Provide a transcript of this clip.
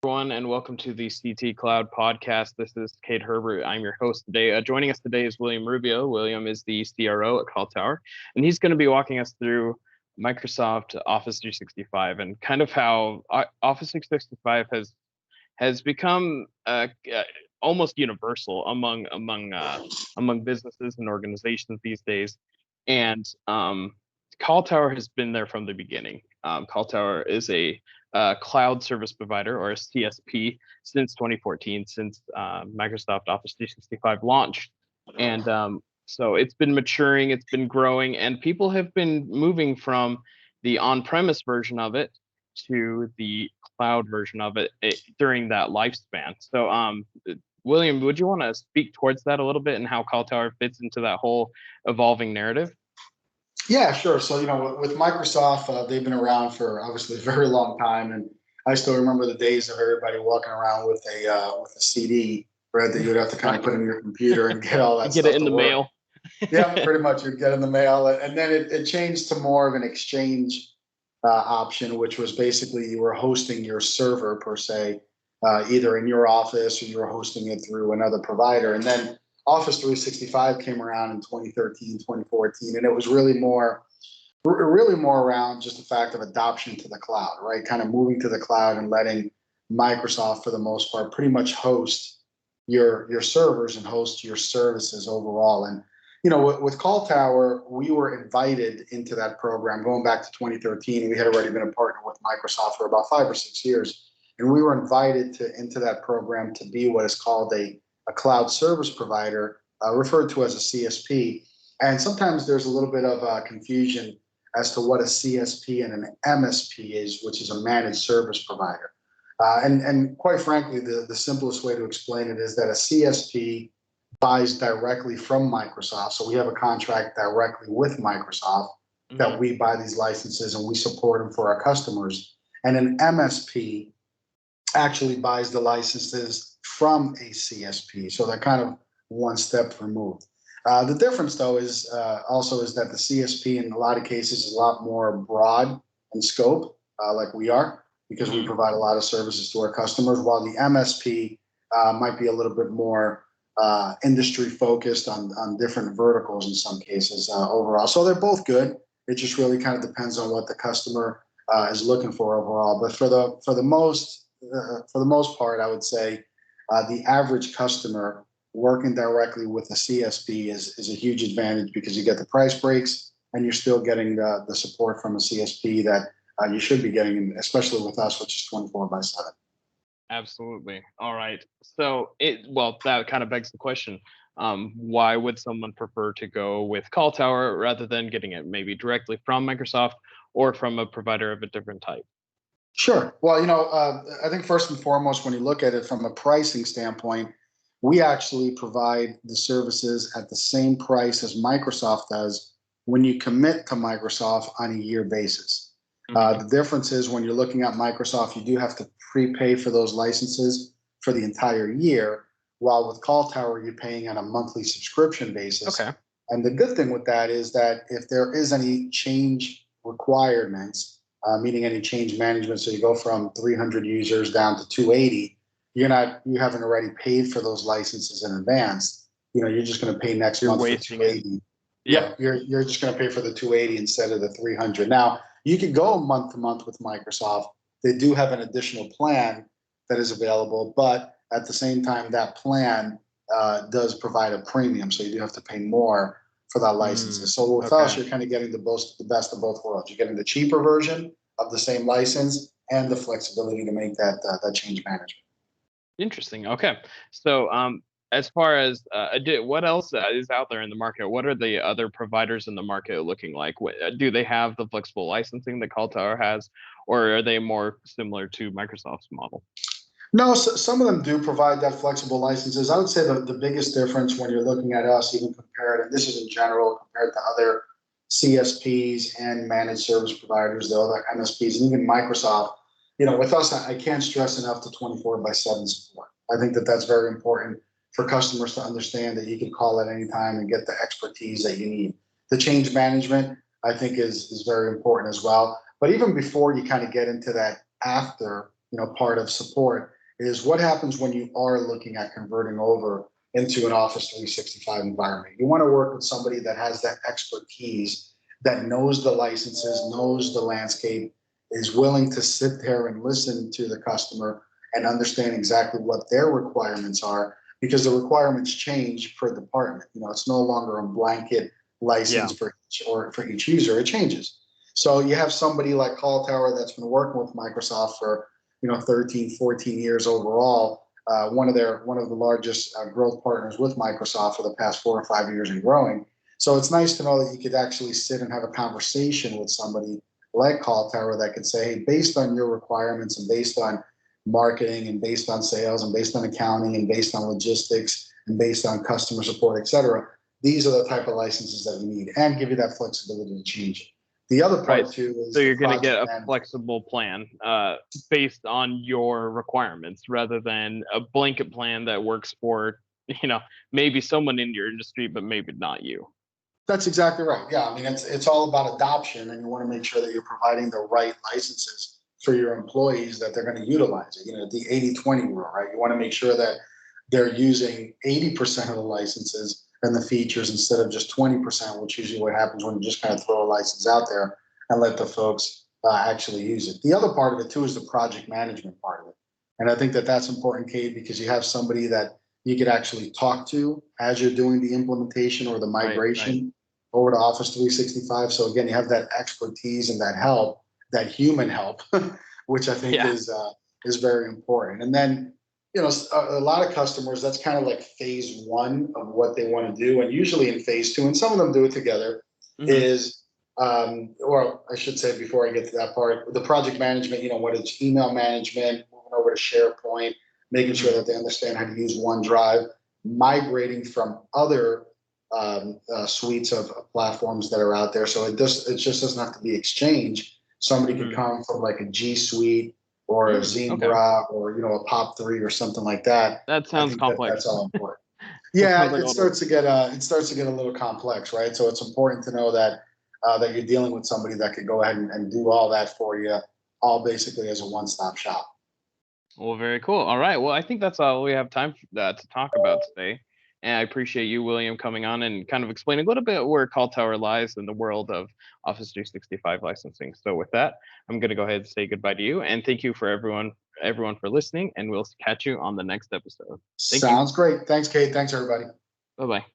Everyone, and welcome to the CT Cloud podcast. This is Kate Herbert. I'm your host today. Joining us today is William Rubio. William is the CRO at CallTower, and he's going to be walking us through Microsoft Office 365 and kind of how Office 365 has become almost universal among businesses and organizations these days. And CallTower has been there from the beginning. CallTower is a cloud service provider, or a CSP, since 2014, since Microsoft Office 365 launched. And so it's been maturing, it's been growing, and people have been moving from the on-premise version of it to the cloud version of it during that lifespan. So, William, would you want to speak towards that a little bit and how CallTower fits into that whole evolving narrative? Yeah, sure. So, with Microsoft, they've been around for obviously a very long time, and I still remember the days of everybody walking around with a CD, right? That you would have to kind of put in your computer and get all that Get stuff it in to the work. mail. Yeah, pretty much. You'd get in the mail, and then it changed to more of an exchange option, which was basically you were hosting your server per se, either in your office or you were hosting it through another provider. And then Office 365 came around in 2013, 2014, and it was really more around just the fact of adoption to the cloud, right? Kind of moving to the cloud and letting Microsoft, for the most part, pretty much host your servers and host your services overall. And with Call Tower, we were invited into that program going back to 2013. We had already been a partner with Microsoft for about 5 or 6 years, and we were invited into that program to be what is called a cloud service provider, referred to as a CSP. And sometimes there's a little bit of confusion as to what a CSP and an MSP is, which is a managed service provider. And quite frankly, the simplest way to explain it is that a CSP buys directly from Microsoft. So we have a contract directly with Microsoft that we buy these licenses and we support them for our customers. And an MSP actually buys the licenses from a CSP. So they're kind of one step removed. The difference, though, is also is that the CSP in a lot of cases is a lot more broad in scope, like we are, because we provide a lot of services to our customers, while the MSP might be a little bit more industry focused on different verticals in some cases overall. So they're both good. It just really kind of depends on what the customer is looking for overall. But for the most part, I would say the average customer working directly with a CSP is a huge advantage because you get the price breaks and you're still getting the support from a CSP that you should be getting, especially with us, which is 24/7. Absolutely. All right. So that kind of begs the question. Why would someone prefer to go with CallTower rather than getting it maybe directly from Microsoft or from a provider of a different type? Sure. Well, I think first and foremost, when you look at it from a pricing standpoint, we actually provide the services at the same price as Microsoft does when you commit to Microsoft on a year basis. The difference is when you're looking at Microsoft, you do have to prepay for those licenses for the entire year, while with Call Tower, you're paying on a monthly subscription basis. Okay. And the good thing with that is that if there is any change requirements, meaning any change management, so you go from 300 users down to 280, you haven't already paid for those licenses in advance. You're just going to pay next month for 280. Yeah. You're just going to pay for the 280 instead of the 300. Now, you could go month to month with Microsoft. They do have an additional plan that is available, but at the same time, that plan does provide a premium, so you do have to pay more for that licenses. So with us, you're kind of getting the best of both worlds. You're getting the cheaper version of the same license and the flexibility to make that change management. Interesting. Okay. So, as far as what else is out there in the market? What are the other providers in the market looking like? Do they have the flexible licensing that CallTower has, or are they more similar to Microsoft's model? No, some of them do provide that flexible licenses. I would say the biggest difference when you're looking at us, even compared, and this is in general, compared to other CSPs and managed service providers, the other MSPs, and even Microsoft, with us, I can't stress enough the 24/7 support. I think that's very important for customers to understand that you can call at any time and get the expertise that you need. The change management, I think, is very important as well. But even before you kind of get into that after part of support is what happens when you are looking at converting over into an Office 365 environment. You want to work with somebody that has that expertise, that knows the licenses, knows the landscape, is willing to sit there and listen to the customer and understand exactly what their requirements are, because the requirements change per department. It's no longer a blanket license for each user. It changes. So you have somebody like CallTower that's been working with Microsoft for 13, 14 years overall. One of the largest growth partners with Microsoft for the past 4 or 5 years and growing. So it's nice to know that you could actually sit and have a conversation with somebody like CallTower that could say, hey, based on your requirements and based on marketing and based on sales and based on accounting and based on logistics and based on customer support, et cetera, these are the type of licenses that we need, and give you that flexibility to change it. The other part too is, so you're going to get a flexible plan based on your requirements rather than a blanket plan that works for maybe someone in your industry but maybe not you. That's exactly right. Yeah, I mean, it's all about adoption, and you want to make sure that you're providing the right licenses for your employees that they're going to utilize it. The 80-20 rule, right? You want to make sure that they're using 80% of the licenses and the features instead of just 20%, which usually what happens when you just kind of throw a license out there and let the folks actually use it. The other part of it too is the project management part of it. And I think that that's important, Kate, because you have somebody that you could actually talk to as you're doing the implementation or the migration over to Office 365. So again, you have that expertise and that help, that human help, which I think is very important. And then, a lot of customers, that's kind of like phase one of what they want to do. And usually in phase two, and some of them do it together, is, or I should say before I get to that part, the project management, whether it's email management, moving over to SharePoint, making sure that they understand how to use OneDrive, migrating from other suites of platforms that are out there. So it just doesn't have to be Exchange. Somebody could come from like a G Suite or a Zebra or a POP3 or something like that. That sounds complex. That's all important. Yeah, it starts to get a little complex, right? So it's important to know that that you're dealing with somebody that could go ahead and do all that for you, all basically as a one-stop shop. Well, very cool. All right. Well, I think that's all we have time to talk about today. And I appreciate you, William, coming on and kind of explaining a little bit where CallTower lies in the world of Office 365 licensing. So with that, I'm going to go ahead and say goodbye to you. And thank you for everyone for listening. And we'll catch you on the next episode. Sounds great. Thanks, Kate. Thanks, everybody. Bye-bye.